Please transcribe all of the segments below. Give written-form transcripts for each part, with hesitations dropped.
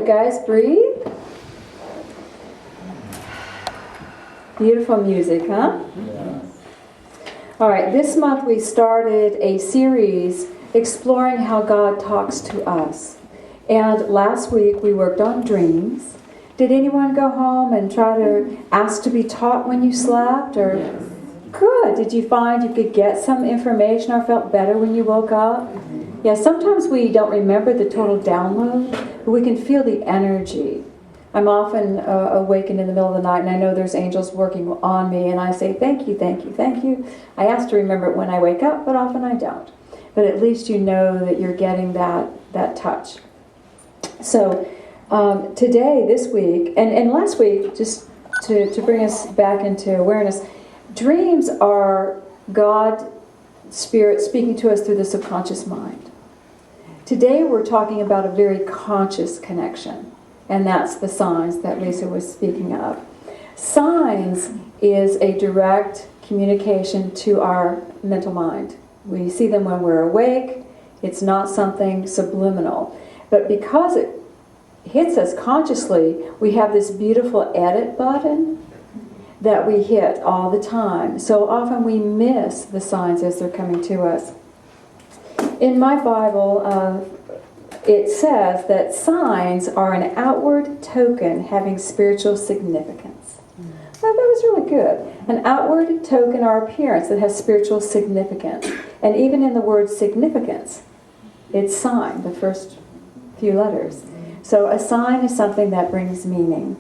you guys breathe. Beautiful music, huh? Yeah. All right, this month we started a series exploring how God talks to us. And last week we worked on dreams. Did anyone go home and try to ask to be taught when you slept? Or Yes. Good. Did you find you could get some information or felt better when you woke up? Yeah, sometimes we don't remember the total download, but we can feel the energy. I'm often awakened in the middle of the night, and I know there's angels working on me, and I say, thank you, thank you, thank you. I ask to remember it when I wake up, but often I don't. But at least you know that you're getting that touch. So today, this week, and last week, just to bring us back into awareness, dreams are God, Spirit, speaking to us through the subconscious mind. Today we're talking about a very conscious connection, and that's the signs that Lisa was speaking of. Signs is a direct communication to our mental mind. We see them when we're awake. It's not something subliminal. But because it hits us consciously, we have this beautiful edit button that we hit all the time. So often we miss the signs as they're coming to us. In my Bible, it says that signs are an outward token having spiritual significance. I thought that was really good. An outward token or appearance that has spiritual significance. And even in the word significance, it's sign, the first few letters. So a sign is something that brings meaning.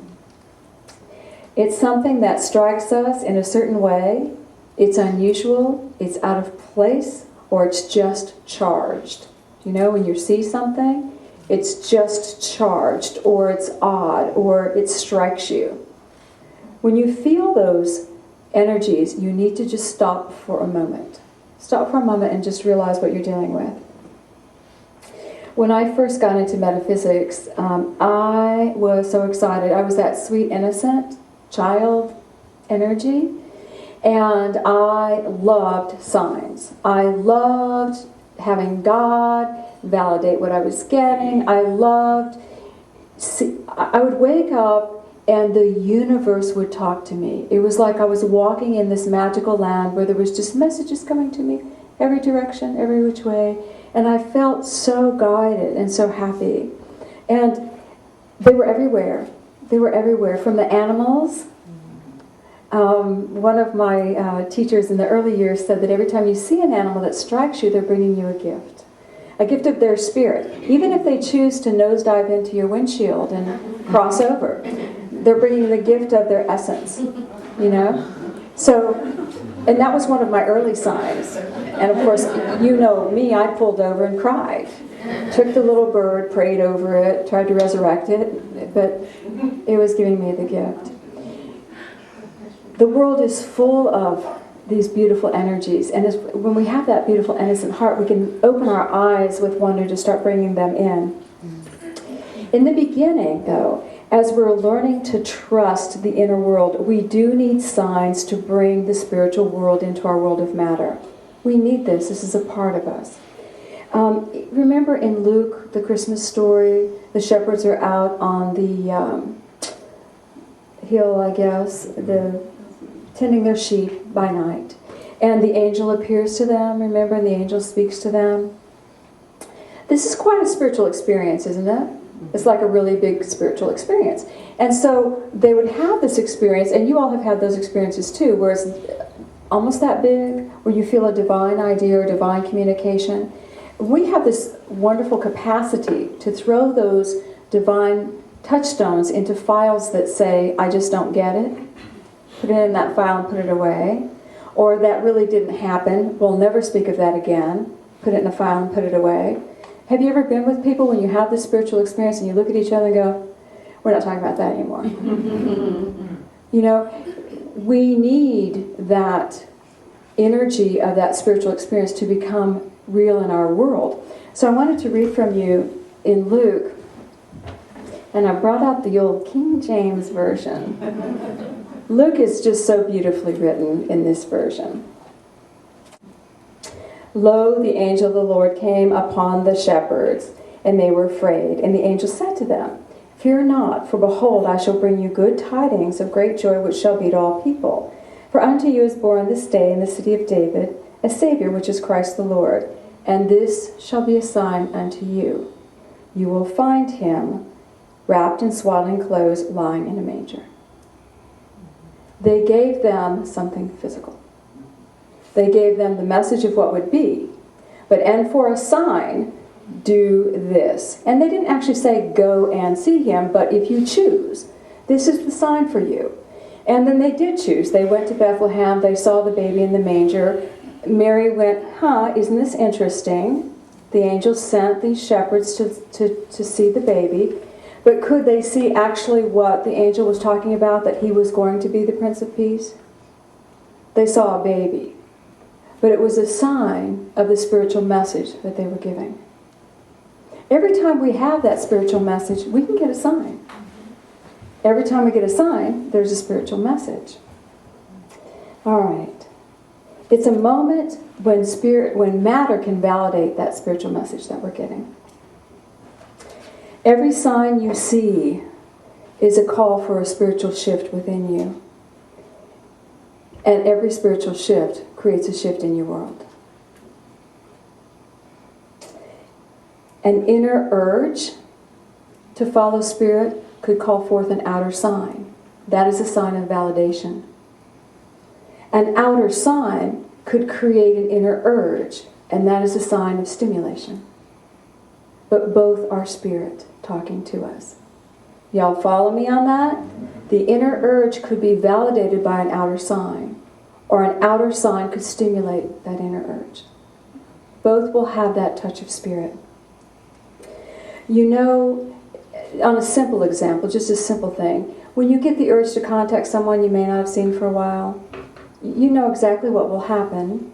It's something that strikes us in a certain way. It's unusual, it's out of place, or it's just charged. You know, when you see something, it's just charged, or it's odd, or it strikes you. When you feel those energies, you need to just stop for a moment. Stop for a moment and just realize what you're dealing with. When I first got into metaphysics, I was so excited. I was that sweet, innocent child energy, and I loved signs. I loved having God validate what I was getting. I would wake up and the universe would talk to me. It was like I was walking in this magical land where there was just messages coming to me every direction, every which way, and I felt so guided and so happy. And they were everywhere. They were everywhere, from the animals. One of my teachers in the early years said that every time you see an animal that strikes you, they're bringing you a gift of their spirit. Even if they choose to nosedive into your windshield and cross over, they're bringing the gift of their essence, you know? So, and that was one of my early signs. And of course, you know me, I pulled over and cried. Took the little bird, prayed over it, tried to resurrect it, but it was giving me the gift. The world is full of these beautiful energies, and when we have that beautiful innocent heart, we can open our eyes with wonder to start bringing them in. In the beginning, though, as we're learning to trust the inner world, we do need signs to bring the spiritual world into our world of matter. We need this. This is a part of us. Remember in Luke, the Christmas story, the shepherds are out on the hill, I guess, tending their sheep by night. And the angel appears to them, remember, and the angel speaks to them. This is quite a spiritual experience, isn't it? It's like a really big spiritual experience. And so they would have this experience, and you all have had those experiences too, where it's almost that big, where you feel a divine idea or divine communication. We have this wonderful capacity to throw those divine touchstones into files that say, I just don't get it. Put it in that file and put it away. Or that really didn't happen. We'll never speak of that again. Put it in a file and put it away. Have you ever been with people when you have this spiritual experience and you look at each other and go, we're not talking about that anymore? You know, we need that energy of that spiritual experience to become real in our world. So I wanted to read from you in Luke, and I brought out the old King James Version. Luke is just so beautifully written in this version. Lo, the angel of the Lord came upon the shepherds, and they were afraid. And the angel said to them, Fear not, for behold, I shall bring you good tidings of great joy, which shall be to all people. For unto you is born this day in the city of David a Savior, which is Christ the Lord. And this shall be a sign unto you. You will find him wrapped in swaddling clothes, lying in a manger. They gave them something physical. They gave them the message of what would be. And for a sign, do this. And they didn't actually say, go and see him, but if you choose, this is the sign for you. And then they did choose. They went to Bethlehem. They saw the baby in the manger. Mary went, isn't this interesting? The angel sent these shepherds to see the baby. But could they see actually what the angel was talking about, that he was going to be the Prince of Peace? They saw a baby. But it was a sign of the spiritual message that they were giving. Every time we have that spiritual message, we can get a sign. Every time we get a sign, there's a spiritual message. All right. It's a moment when matter can validate that spiritual message that we're getting. Every sign you see is a call for a spiritual shift within you. And every spiritual shift creates a shift in your world. An inner urge to follow Spirit could call forth an outer sign. That is a sign of validation. An outer sign could create an inner urge, and that is a sign of stimulation. But both are Spirit talking to us. Y'all follow me on that? The inner urge could be validated by an outer sign, or an outer sign could stimulate that inner urge. Both will have that touch of Spirit. You know, on a simple example, just a simple thing, when you get the urge to contact someone you may not have seen for a while, you know exactly what will happen.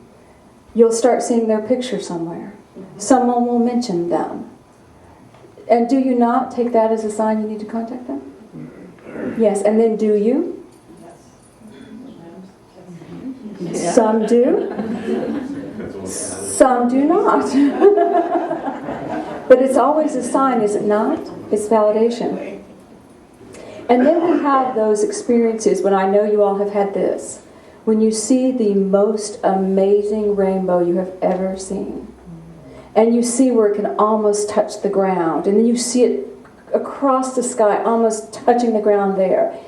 You'll start seeing their picture somewhere. Someone will mention them. And do you not take that as a sign you need to contact them? Yes, and then do you? Yes. Some do. Some do not. But it's always a sign, is it not? It's validation. And then we have those experiences when I know you all have had this. When you see the most amazing rainbow you have ever seen. And you see where it can almost touch the ground. And then you see it across the sky, almost touching the ground there.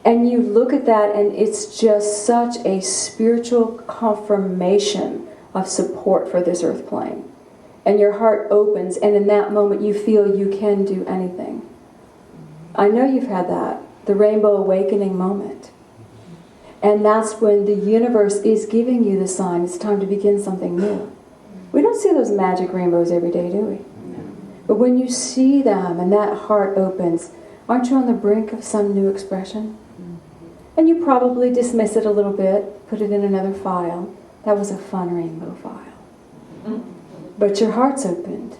And you look at that and it's just such a spiritual confirmation of support for this earth plane. And your heart opens, and in that moment you feel you can do anything. I know you've had that, the rainbow awakening moment. And that's when the universe is giving you the sign it's time to begin something new. We don't see those magic rainbows every day, do we? But when you see them and that heart opens, aren't you on the brink of some new expression? And you probably dismiss it a little bit, put it in another file. That was a fun rainbow file. But your heart's opened.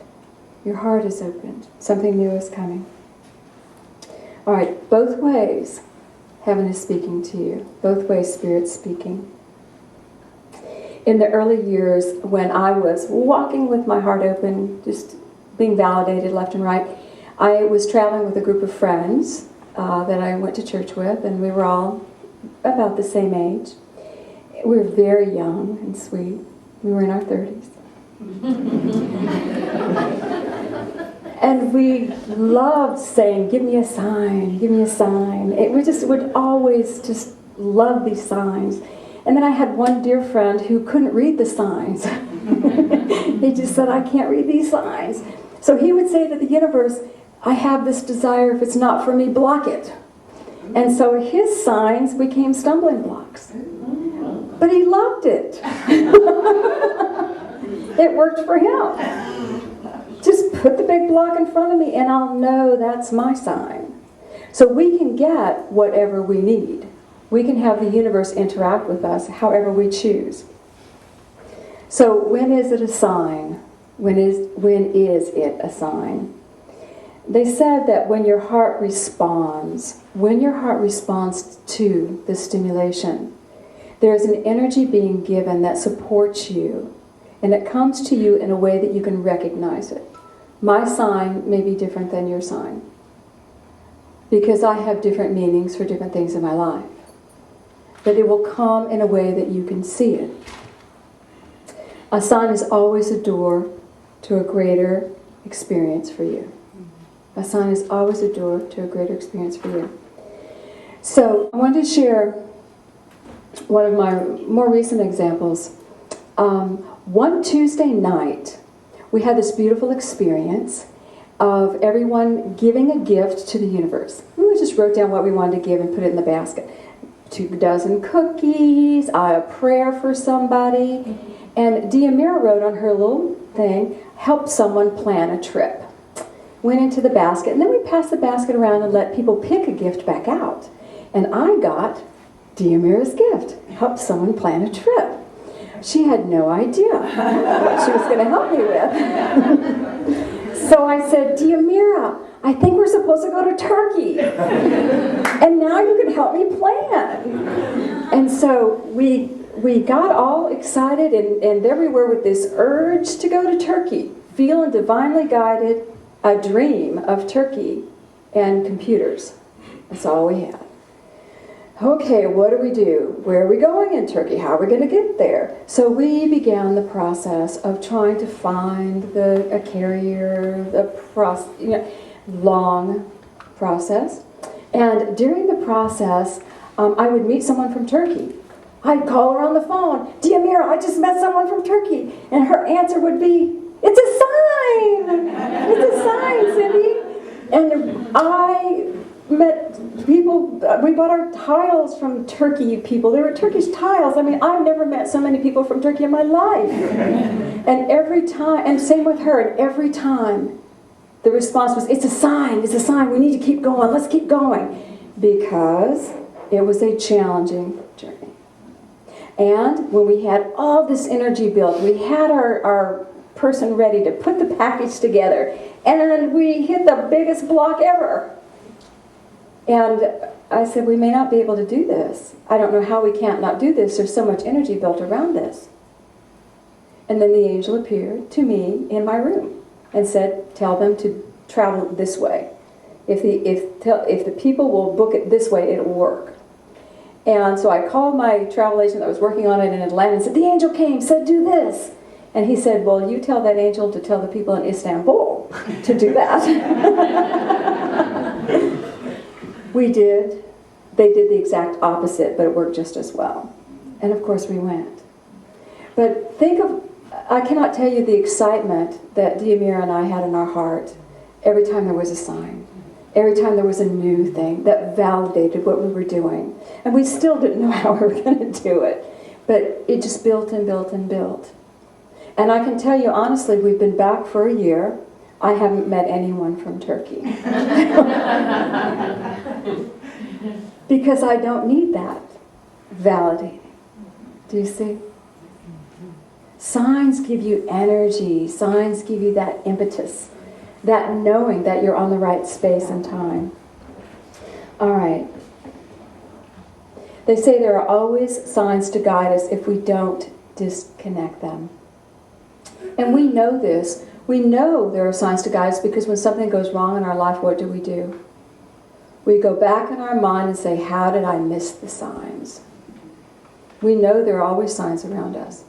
Your heart is opened. Something new is coming. All right, both ways, heaven is speaking to you. Both ways, Spirit's speaking. In the early years, when I was walking with my heart open, just being validated left and right, I was traveling with a group of friends that I went to church with, and we were all about the same age. We were very young and sweet. We were in our 30s. And we loved saying, give me a sign, give me a sign. We just would always just love these signs. And then I had one dear friend who couldn't read the signs. He just said, I can't read these signs. So he would say to the universe, I have this desire, if it's not for me, block it. And so his signs became stumbling blocks. But he loved it. It worked for him. Just put the big block in front of me and I'll know that's my sign. So we can get whatever we need. We can have the universe interact with us however we choose. So when is it a sign? When is it a sign? They said that when your heart responds to the stimulation, there's an energy being given that supports you, and it comes to you in a way that you can recognize it. My sign may be different than your sign. because I have different meanings for different things in my life. But it will come in a way that you can see it. A sign is always a door to a greater experience for you. A sign is always a door to a greater experience for you. So I wanted to share one of my more recent examples. One Tuesday night, we had this beautiful experience of everyone giving a gift to the universe. We just wrote down what we wanted to give and put it in the basket. 24 cookies, a prayer for somebody. And Diamira wrote on her little thing, help someone plan a trip. Went into the basket, and then we passed the basket around and let people pick a gift back out. And I got Diamira's gift, help someone plan a trip. She had no idea what she was going to help me with. So I said, Diamira, I think we're supposed to go to Turkey. And now you can help me plan. And so we got all excited and everywhere with this urge to go to Turkey, feeling divinely guided, a dream of Turkey and computers. That's all we had. Okay, what do we do? Where are we going in Turkey? How are we going to get there? So we began the process of trying to find a carrier, long process. And during the process, I would meet someone from Turkey. I'd call her on the phone, Diamira, I just met someone from Turkey. And her answer would be, it's a sign! It's a sign, Cindy! And I met people, we bought our tiles from Turkey people. They were Turkish tiles. I mean, I've never met so many people from Turkey in my life. And every time, and same with her, and every time the response was, it's a sign, we need to keep going, let's keep going. Because it was a challenging journey. And when we had all this energy built, we had our person ready to put the package together, and we hit the biggest block ever. And I said, we may not be able to do this. I don't know how we can't not do this. There's so much energy built around this. And then the angel appeared to me in my room and said, tell them to travel this way. If the people will book it this way, it'll work. And so I called my travel agent that was working on it in Atlanta and said, the angel came, said do this. And he said, well, you tell that angel to tell the people in Istanbul to do that. We did. They did the exact opposite, but it worked just as well. And of course we went. But I cannot tell you the excitement that Diamira and I had in our heart every time there was a sign. Every time there was a new thing that validated what we were doing. And we still didn't know how we were going to do it. But it just built and built and built. And I can tell you honestly, we've been back for a year. I haven't met anyone from Turkey. Because I don't need that validating. Do you see? Signs give you energy. Signs give you that impetus. That knowing that you're on the right space and time. All right. They say there are always signs to guide us if we don't disconnect them. And we know this. We know there are signs to guide us because when something goes wrong in our life, what do? We go back in our mind and say, how did I miss the signs? We know there are always signs around us.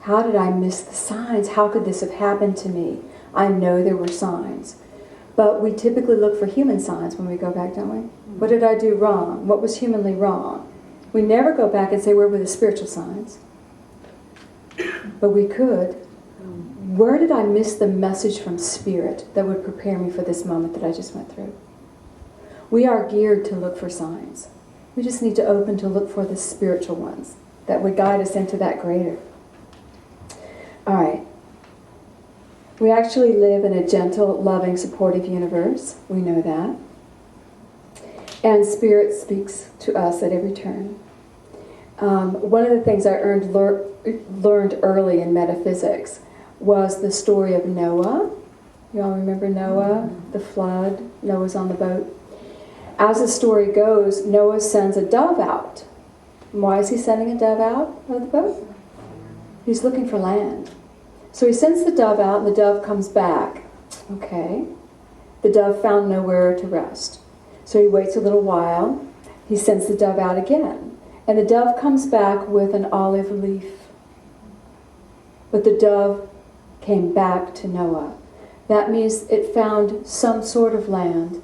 How did I miss the signs? How could this have happened to me? I know there were signs. But we typically look for human signs when we go back, don't we? What did I do wrong? What was humanly wrong? We never go back and say, where were the spiritual signs? But we could. Where did I miss the message from Spirit that would prepare me for this moment that I just went through? We are geared to look for signs. We just need to open to look for the spiritual ones that would guide us into that greater. All right. We actually live in a gentle, loving, supportive universe. We know that. And Spirit speaks to us at every turn. One of the things I learned early in metaphysics was the story of Noah. You all remember Noah, the flood? Noah's on the boat. As the story goes, Noah sends a dove out. And why is he sending a dove out of the boat? He's looking for land. So he sends the dove out, and the dove comes back. Okay. The dove found nowhere to rest. So he waits a little while. He sends the dove out again. And the dove comes back with an olive leaf. But the dove came back to Noah. That means it found some sort of land,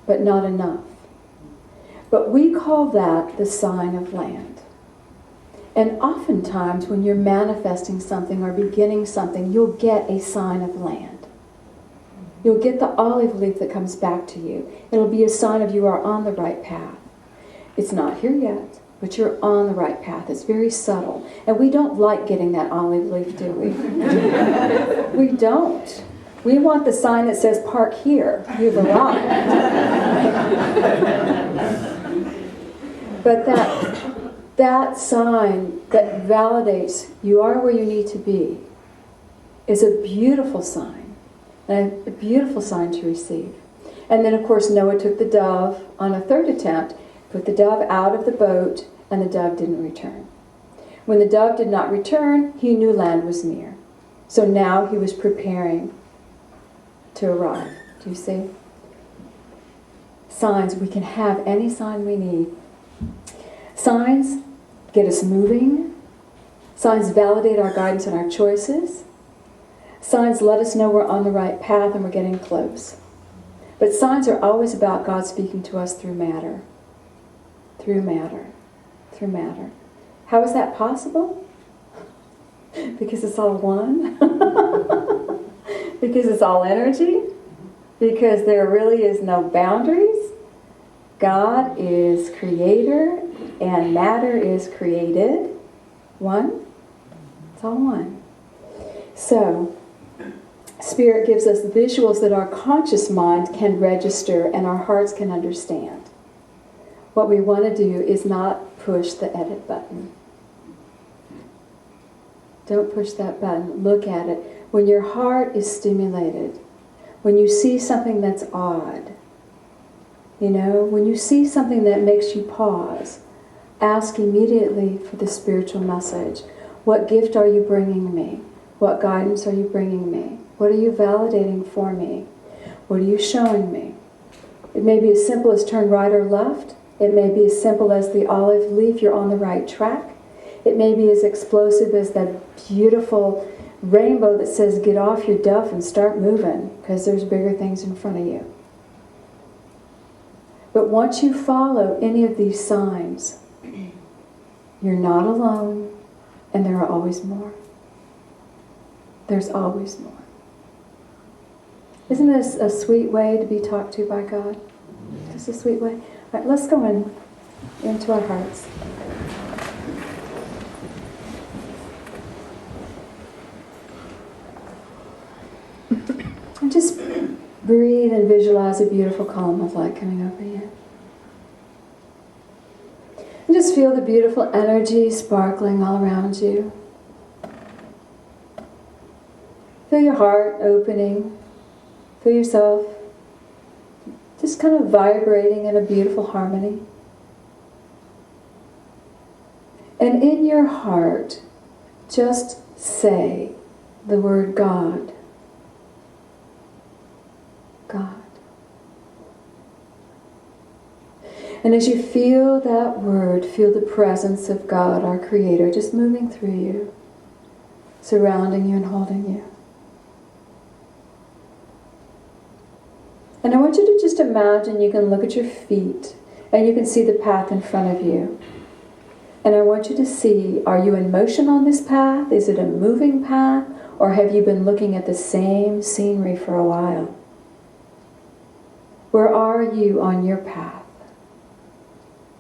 but not enough. But we call that the sign of land. And oftentimes when you're manifesting something or beginning something, you'll get a sign of land. You'll get the olive leaf that comes back to you. It'll be a sign of you are on the right path. It's not here yet, but you're on the right path. It's very subtle. And we don't like getting that olive leaf, do we? We don't. We want the sign that says, park here. You've arrived. But that sign that validates you are where you need to be is a beautiful sign. And a beautiful sign to receive. And then, of course, Noah took the dove on a third attempt, put the dove out of the boat, and the dove didn't return. When the dove did not return, he knew land was near. So now he was preparing to arrive. Do you see? Signs, we can have any sign we need. Signs get us moving. Signs validate our guidance and our choices. Signs let us know we're on the right path and we're getting close. But signs are always about God speaking to us through matter. Through matter. Through matter. How is that possible? Because it's all one? Because it's all energy? Because there really is no boundaries? God is creator and matter is created. One? It's all one. So, Spirit gives us visuals that our conscious mind can register and our hearts can understand. What we want to do is not push the edit button. Don't push that button. Look at it. When your heart is stimulated, when you see something that's odd, when you see something that makes you pause, ask immediately for the spiritual message. What gift are you bringing me? What guidance are you bringing me? What are you validating for me? What are you showing me? It may be as simple as turn right or left. It may be as simple as the olive leaf, you're on the right track. It may be as explosive as that beautiful rainbow that says get off your duff and start moving because there's bigger things in front of you. But once you follow any of these signs, you're not alone and there are always more. There's always more. Isn't this a sweet way to be talked to by God? Just a sweet way. All right, let's go into our hearts. And just breathe and visualize a beautiful column of light coming over you. And just feel the beautiful energy sparkling all around you. Feel your heart opening. Feel yourself just kind of vibrating in a beautiful harmony. And in your heart, just say the word God. God. And as you feel that word, feel the presence of God, our Creator, just moving through you, surrounding you and holding you. And I want you to just imagine you can look at your feet and you can see the path in front of you. And I want you to see, are you in motion on this path? Is it a moving path? Or have you been looking at the same scenery for a while? Where are you on your path?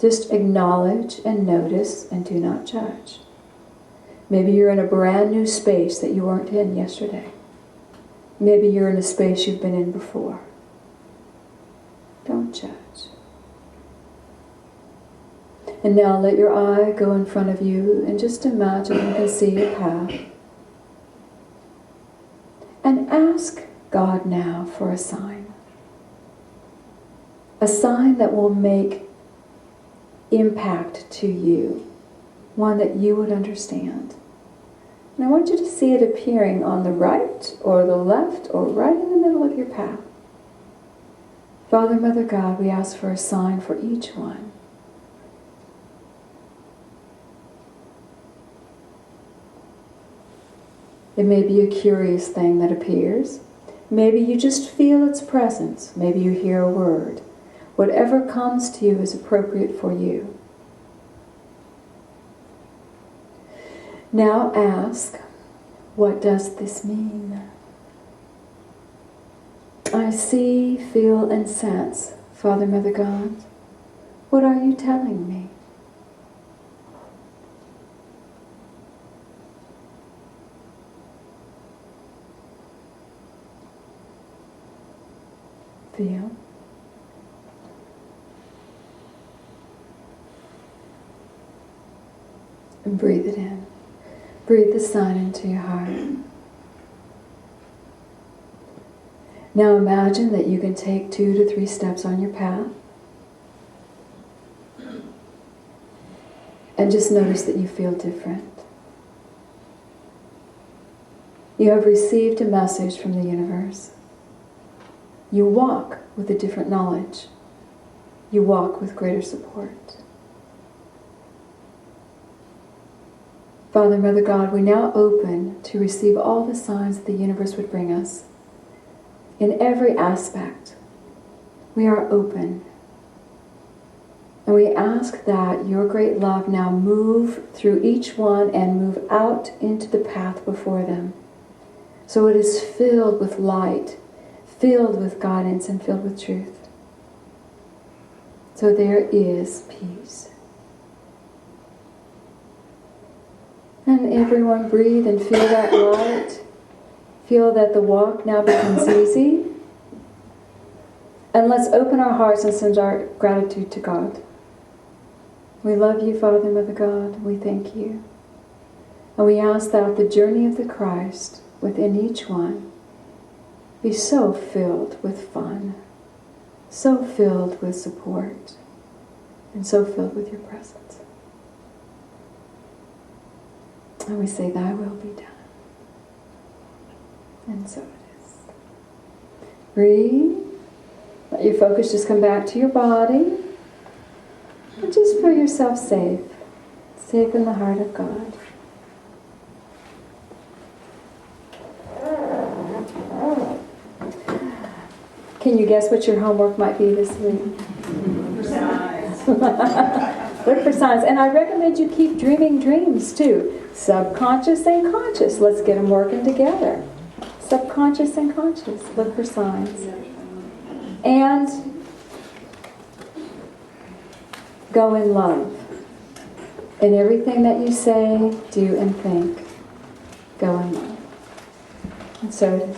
Just acknowledge and notice and do not judge. Maybe you're in a brand new space that you weren't in yesterday. Maybe you're in a space you've been in before. Don't judge. And now let your eye go in front of you and just imagine you can see a path. And ask God now for a sign. A sign that will make impact to you. One that you would understand. And I want you to see it appearing on the right or the left or right in the middle of your path. Father, Mother God, we ask for a sign for each one. It may be a curious thing that appears. Maybe you just feel its presence. Maybe you hear a word. Whatever comes to you is appropriate for you. Now ask, what does this mean? I see, feel, and sense, Father, Mother God. What are you telling me? Feel. And breathe it in. Breathe the sign into your heart. Now imagine that you can take 2 to 3 steps on your path. And just notice that you feel different. You have received a message from the universe. You walk with a different knowledge. You walk with greater support. Father, Mother God, we now open to receive all the signs that the universe would bring us. In every aspect, we are open. And we ask that your great love now move through each one and move out into the path before them. So it is filled with light, filled with guidance, and filled with truth. So there is peace. And everyone breathe and feel that light. Feel that the walk now becomes easy. And let's open our hearts and send our gratitude to God. We love you, Father, Mother God. We thank you. And we ask that the journey of the Christ within each one be so filled with fun, so filled with support, and so filled with your presence. And we say, thy will be done. And so it is. Breathe. Let your focus just come back to your body. And just feel yourself safe. Safe in the heart of God. Can you guess what your homework might be this week? For signs. Look for signs. And I recommend you keep dreaming dreams too. Subconscious and conscious. Let's get them working together. Subconscious and conscious. Look for signs. And go in love. In everything that you say, do, and think, go in love. And so it is.